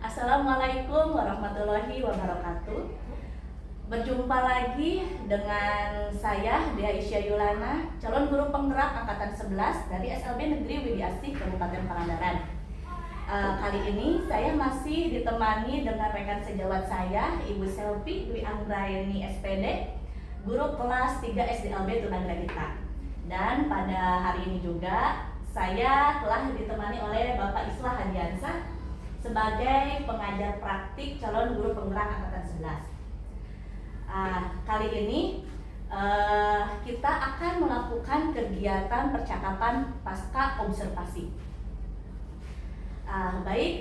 Assalamualaikum warahmatullahi wabarakatuh. Berjumpa lagi dengan saya Dea Isya Yulana, calon guru penggerak angkatan 11 dari SLB Negeri Widi Asih Kabupaten Pangandaran. Kali ini saya masih ditemani dengan rekan sejawat saya, Ibu Selvi Dwi Anggraini SPD, guru kelas 3 SDLB Tunagrahita. Dan pada hari ini juga saya telah ditemani oleh Bapak Islah Hadiansah sebagai pengajar praktik calon guru penggerak angkatan 11. Kali ini kita akan melakukan kegiatan percakapan pasca observasi.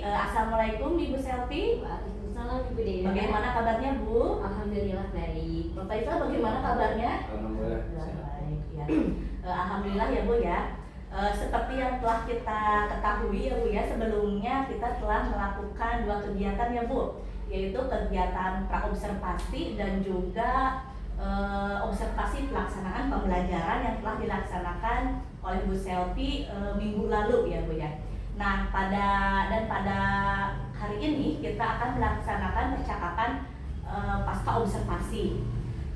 Assalamualaikum Ibu Selvi. Waalaikumsalam Ibu Dea. Bagaimana kabarnya Bu? Alhamdulillah baik. Bapak Islah bagaimana kabarnya? Alhamdulillah. Baik ya. Alhamdulillah ya Bu ya. Seperti yang telah kita ketahui ya Bu ya, sebelumnya kita telah melakukan 2 kegiatan ya Bu, yaitu kegiatan praobservasi dan juga observasi pelaksanaan pembelajaran yang telah dilaksanakan oleh Bu Selvi minggu lalu ya Bu ya. Nah pada hari ini kita akan melaksanakan percakapan pasca observasi,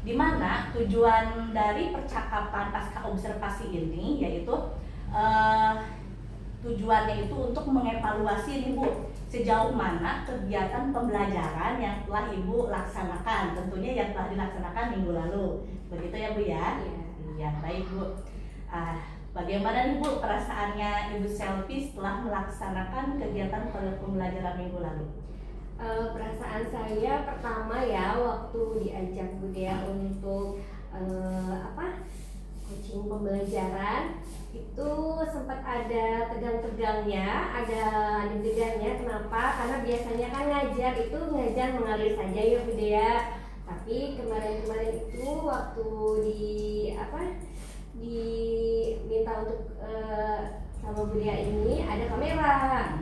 di mana tujuan dari percakapan pasca observasi ini yaitu tujuannya itu untuk mengevaluasi nih Bu, sejauh mana kegiatan pembelajaran yang telah Ibu laksanakan, tentunya yang telah dilaksanakan minggu lalu, begitu ya Bu ya? Iya, baik Bu. Bagaimana nih Bu perasaannya Ibu Selvi setelah melaksanakan kegiatan pembelajaran minggu lalu? Perasaan saya pertama ya waktu diajak Bu Dea untuk coaching pembelajaran itu sempat ada tegang-tegangnya, ada deg-degannya. Kenapa? Karena biasanya kan ngajar mengalir saja ya Bu Dea. Tapi kemarin itu waktu diminta untuk sama Bu Dea ini ada kamera.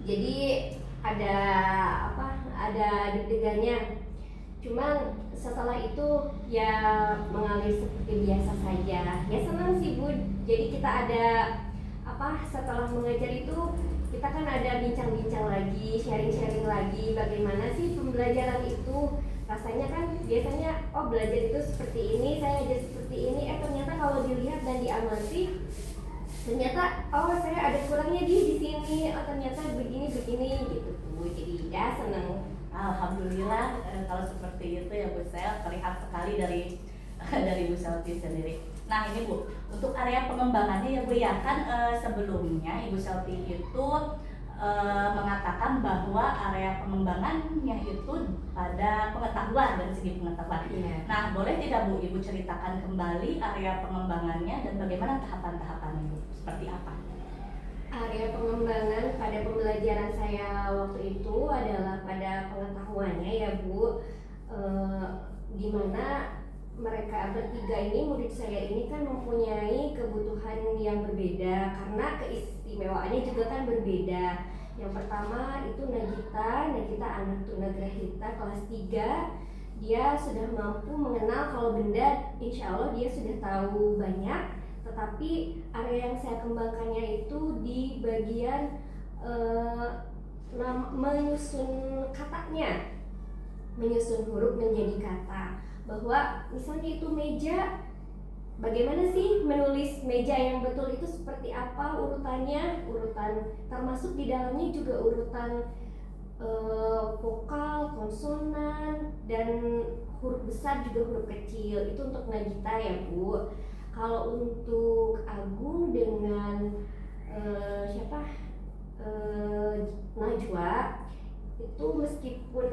Jadi ada deg-degannya. Cuman setelah itu ya mengalir seperti biasa saja. Ya senang sih Bu. Jadi kita ada setelah mengajar itu kita kan ada bincang-bincang lagi, sharing-sharing lagi bagaimana sih pembelajaran itu. Rasanya kan biasanya belajar itu seperti ini, saya ajar seperti ini. Ternyata kalau dilihat dan diamati ternyata saya ada kurangnya di sini. Ternyata begini gitu Bu. Jadi ya senang. Alhamdulillah kalau seperti itu ya Bu Sel, terlihat sekali dari Bu Selvi sendiri. Nah ini Bu, untuk area pengembangannya ya Bu ya, kan sebelumnya Ibu Selvi itu mengatakan bahwa area pengembangannya itu pada pengetahuan, dari segi pengetahuan. Iya. Nah boleh tidak Bu Ibu ceritakan kembali area pengembangannya dan bagaimana tahapan-tahapannya Bu, seperti apa? Area pengembangan pada pembelajaran saya waktu itu adalah pada pengetahuannya ya Bu, di mana mereka bertiga ini, murid saya ini kan mempunyai kebutuhan yang berbeda karena keistimewaannya juga kan berbeda. Yang pertama itu Nagita anak tunagrahita kelas 3. Dia sudah mampu mengenal kalau benda, insya Allah dia sudah tahu banyak. Tetapi area yang saya kembangkannya itu di bagian menyusun katanya, menyusun huruf menjadi kata. Bahwa misalnya itu meja, bagaimana sih menulis meja yang betul itu seperti apa urutannya, termasuk di dalamnya juga urutan vokal, konsonan, dan huruf besar juga huruf kecil. Itu untuk Nagita ya Bu. Kalau untuk Agung dengan Najwa itu meskipun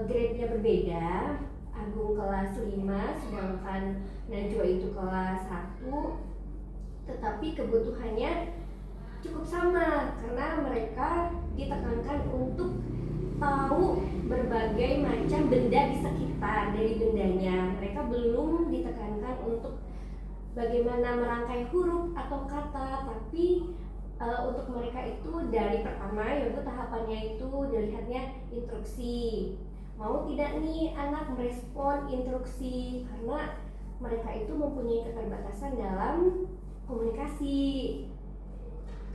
grade-nya berbeda, Agung kelas 5 sedangkan Najwa itu kelas 1, tetapi kebutuhannya cukup sama karena mereka ditekankan untuk tahu berbagai macam benda di sekitar. Dari bendanya mereka belum ditekankan untuk bagaimana merangkai huruf atau kata, tapi untuk mereka itu dari pertama yaitu tahapannya itu dilihatnya instruksi. Mau tidak nih anak merespon instruksi, karena mereka itu mempunyai keterbatasan dalam komunikasi.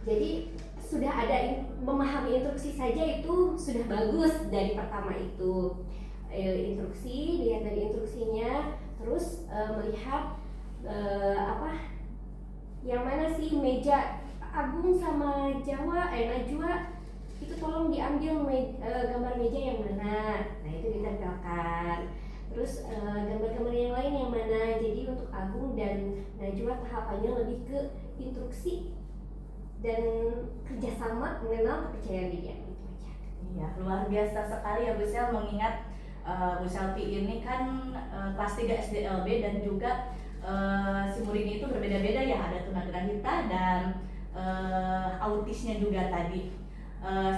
Jadi sudah ada memahami instruksi saja itu sudah bagus. Dari pertama itu instruksi, lihat dari instruksinya, terus melihat yang mana sih meja Agung sama Najwa itu tolong diambil gambar meja yang mana. Nah itu ditempelkan. Terus gambar-gambar yang lain yang mana. Jadi untuk Agung dan Najwa tahapannya lebih ke instruksi dan kerjasama, mengenal kepercayaan diri. Itu aja. Iya, luar biasa sekali ya Bu Sel, mengingat Bu Selvi ini kan kelas 3 SDLB dan juga si muridnya itu berbeda-beda ya, ada tunagrahita dan autisnya juga tadi.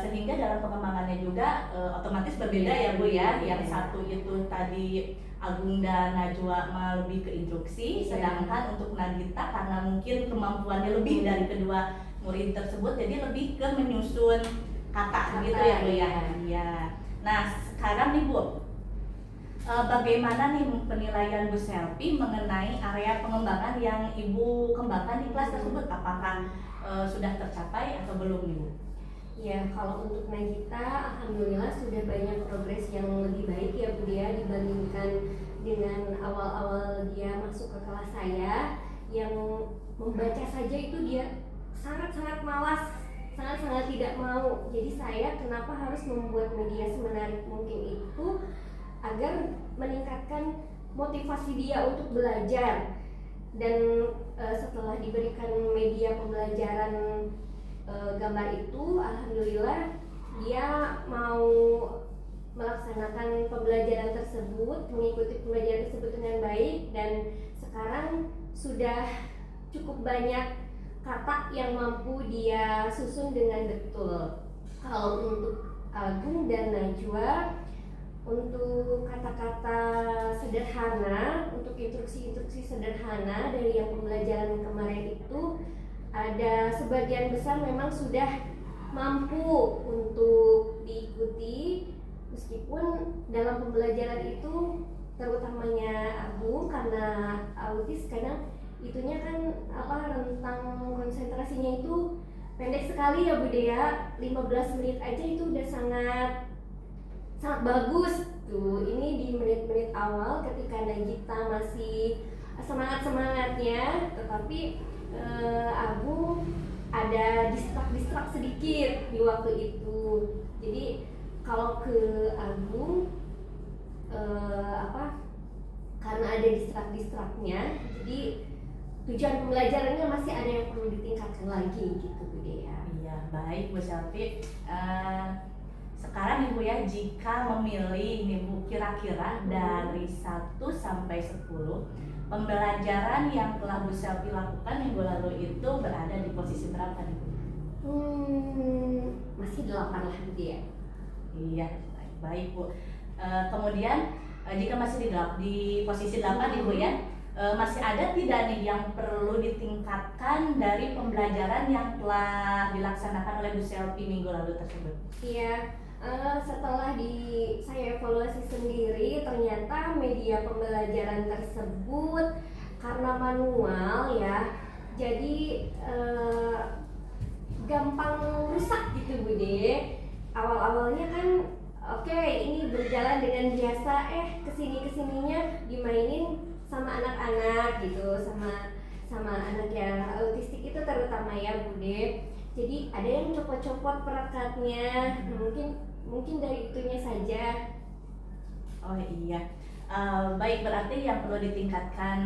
Sehingga dalam pengembangannya juga otomatis berbeda ya Bu ya. Yang satu itu tadi Agung dan Najwa lebih ke instruksi, sedangkan untuk Nagita karena mungkin kemampuannya lebih dari kedua murid tersebut, jadi lebih ke menyusun kata gitu ya Bu ya. Iya. Nah sekarang nih Bu, bagaimana nih penilaian Bu Selvi mengenai area pengembangan yang Ibu kembangkan di kelas tersebut? Apakah sudah tercapai atau belum nih Bu? Ya, kalau untuk Nagita, alhamdulillah sudah banyak progres yang lebih baik ya Bu Dea dibandingkan dengan awal-awal dia masuk ke kelas saya. Yang membaca saja itu dia sangat-sangat malas, sangat-sangat tidak mau. Jadi saya kenapa harus membuat media semenarik mungkin itu agar meningkatkan motivasi dia untuk belajar. Dan setelah diberikan media pembelajaran gambar itu, alhamdulillah dia mau melaksanakan pembelajaran tersebut, mengikuti pembelajaran tersebut dengan baik, dan sekarang sudah cukup banyak kata yang mampu dia susun dengan betul. Kalau untuk Agung dan Najwa, untuk kata-kata sederhana, untuk instruksi-instruksi sederhana dari yang pembelajaran kemarin itu, ada sebagian besar memang sudah mampu untuk diikuti, meskipun dalam pembelajaran itu terutamanya Agung karena autis kadang itunya kan rentang konsentrasinya itu pendek sekali ya Bu Dea, 15 menit aja itu udah sangat bagus tuh. Ini di menit-menit awal ketika Nagita masih semangat-semangatnya, tetapi Agung ada distrak sedikit di waktu itu. Jadi kalau ke Agung karena ada distraknya, jadi tujuan pembelajarannya masih ada yang perlu ditingkatkan lagi gitu Bu Dea. Iya, baik Bu Selvi. Sekarang Ibu ya, jika memilih nih Bu, kira-kira dari 1 sampai 10 pembelajaran yang telah Bu Selvi lakukan minggu lalu itu berada di posisi berapa nih Bu? Masih 8 lah Bu Dea. Iya, baik Bu. Kemudian jika masih di posisi 8 nih Bu ya, masih ada tidak nih yang perlu ditingkatkan dari pembelajaran yang telah dilaksanakan oleh Bu Selvi minggu lalu tersebut? Iya, setelah saya evaluasi sendiri, ternyata media pembelajaran tersebut karena manual ya, jadi gampang rusak gitu Bu De. Awal-awalnya kan oke, ini berjalan dengan biasa, kesininya dimainin sama anak-anak gitu, sama anak yang autistik itu terutama ya Bu De. Jadi ada yang copot-copot perekatnya, mungkin dari itunya saja. Oh iya, baik, berarti yang perlu ditingkatkan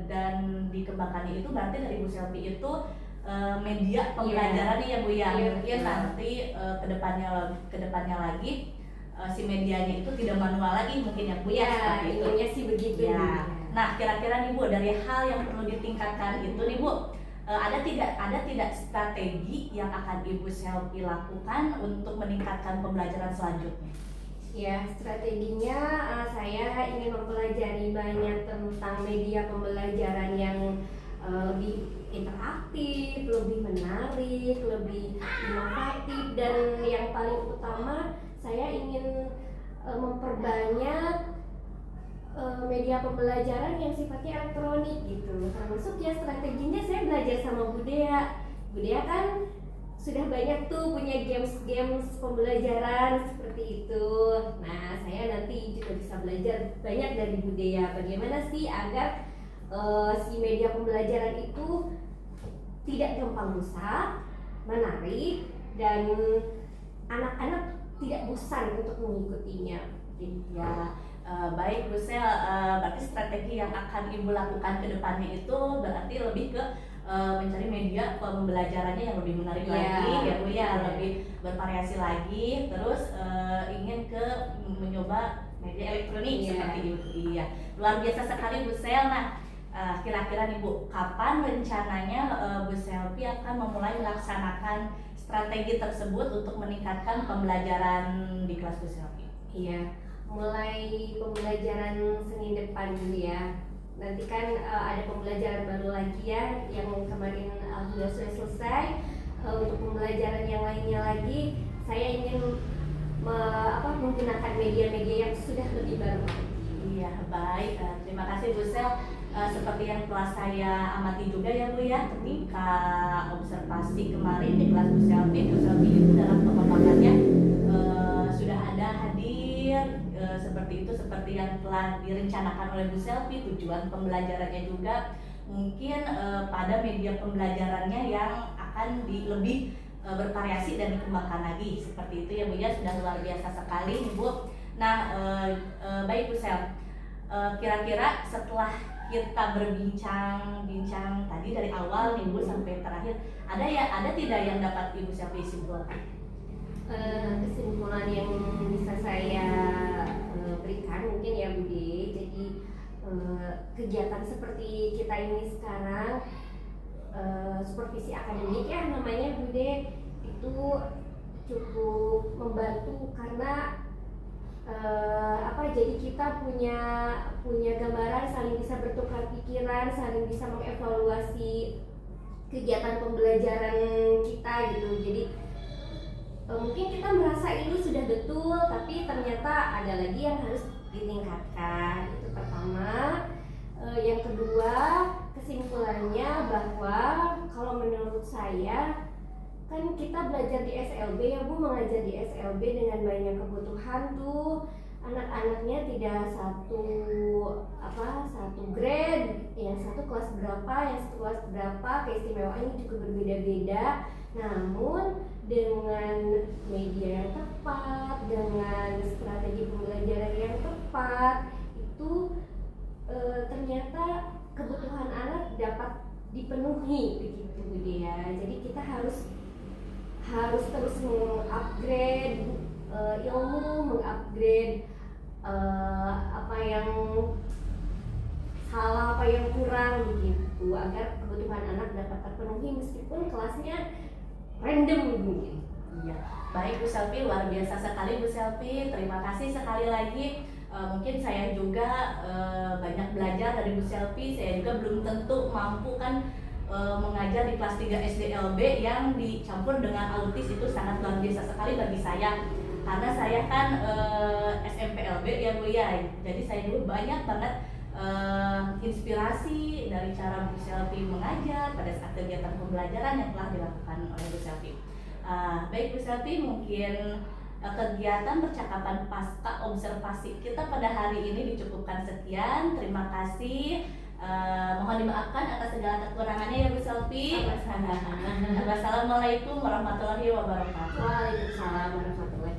dan dikembangkan itu berarti dari Bu Selvi itu media pembelajarannya ya Bu ya. Mungkin nanti kedepannya lagi si medianya itu tidak manual lagi mungkin ya Bu ya, seperti itu. Intinya sih begitu ya. Nah kira-kira nih Bu, dari hal yang perlu ditingkatkan itu nih Bu, ada tidak strategi yang akan Ibu Selvi lakukan untuk meningkatkan pembelajaran selanjutnya? Ya, strateginya saya ingin mempelajari banyak tentang media pembelajaran yang lebih interaktif, lebih menarik, lebih inovatif, dan yang paling utama saya ingin memperbanyak media pembelajaran yang sifatnya elektronik gitu. Termasuk ya strateginya saya belajar sama Bu Dea. Bu Dea kan sudah banyak tuh punya games-games pembelajaran seperti itu. Nah, saya nanti juga bisa belajar banyak dari Bu Dea. Bagaimana sih agar si media pembelajaran itu tidak gampang rusak, menarik, dan anak-anak tidak bosan untuk mengikutinya. Ya, baik Bu Sel, berarti strategi yang akan Ibu lakukan ke depannya itu berarti lebih ke mencari media pembelajarannya yang lebih menarik lagi ya Bu ya, lebih bervariasi lagi, terus ingin mencoba media elektronik seperti itu. Iya, luar biasa sekali Bu Sel. Nah, kira-kira nih Bu, kapan rencananya Bu Selvi akan memulai melaksanakan strategi tersebut untuk meningkatkan pembelajaran di kelas Bu Selvi? Iya, mulai pembelajaran Senin depan dulu ya. Nanti kan ada pembelajaran baru lagi ya, yang kemarin sudah selesai. Untuk pembelajaran yang lainnya lagi, saya ingin menggunakan media-media yang sudah lebih baru. Iya, baik. Terima kasih Bu Sel. Seperti yang telah saya amati juga ya Bu ya, ketika observasi kemarin di kelas Bu Selvi itu dalam pengembangannya sudah ada hadir seperti itu, seperti yang telah direncanakan oleh Bu Selvi. Tujuan pembelajarannya juga mungkin pada media pembelajarannya yang akan lebih bervariasi dan dikembangkan lagi seperti itu ya Bu ya. Sudah luar biasa sekali nih Bu. Nah, baik Bu Sel, kira-kira setelah kita berbincang-bincang tadi dari awal nih Bu sampai terakhir, ada tidak yang dapat Ibu Selvi simpulkan? Kesimpulan yang bisa saya berikan mungkin ya Bude, jadi kegiatan seperti kita ini sekarang, supervisi akademik ya namanya Bude, itu cukup membantu karena jadi kita punya gambaran, saling bisa bertukar pikiran, saling bisa mengevaluasi kegiatan pembelajaran kita gitu. Jadi mungkin kita merasa ini sudah betul, tapi ternyata ada lagi yang harus ditingkatkan. Itu pertama. Yang kedua, kesimpulannya bahwa kalau menurut saya, kan kita belajar di SLB ya Bu, mengajar di SLB dengan banyak kebutuhan tuh, anak-anaknya tidak satu grade, yang satu kelas berapa, yang satu kelas berapa, keistimewaannya juga berbeda-beda. Namun dengan media yang tepat, dengan strategi pembelajaran yang tepat, itu ternyata kebutuhan anak dapat dipenuhi begitu Bu Dea. Jadi kita harus terus mengupgrade ilmu, mengupgrade apa yang salah, apa yang kurang begitu, agar kebutuhan anak dapat terpenuhi meskipun kelasnya random mungkin. Iya, baik Bu Selvi, luar biasa sekali Bu Selvi. Terima kasih sekali lagi. Mungkin saya juga banyak belajar dari Bu Selvi. Saya juga belum tentu mampu kan mengajar di kelas 3 SDLB yang dicampur dengan autis. Itu sangat luar biasa sekali bagi saya, karena saya kan SMPLB ya Bu ya. Jadi saya juga banyak banget inspirasi dari cara Bu Selvi mengajar pada saat kegiatan pembelajaran yang telah dilakukan oleh Bu Selvi. Baik Bu Selvi, mungkin kegiatan percakapan pasca observasi kita pada hari ini dicukupkan sekian. Terima kasih. Mohon dimaafkan atas segala kekurangannya ya Bu Selvi. Wassalamualaikum warahmatullahi wabarakatuh. Waalaikumsalam warahmatullahi wabarakatuh.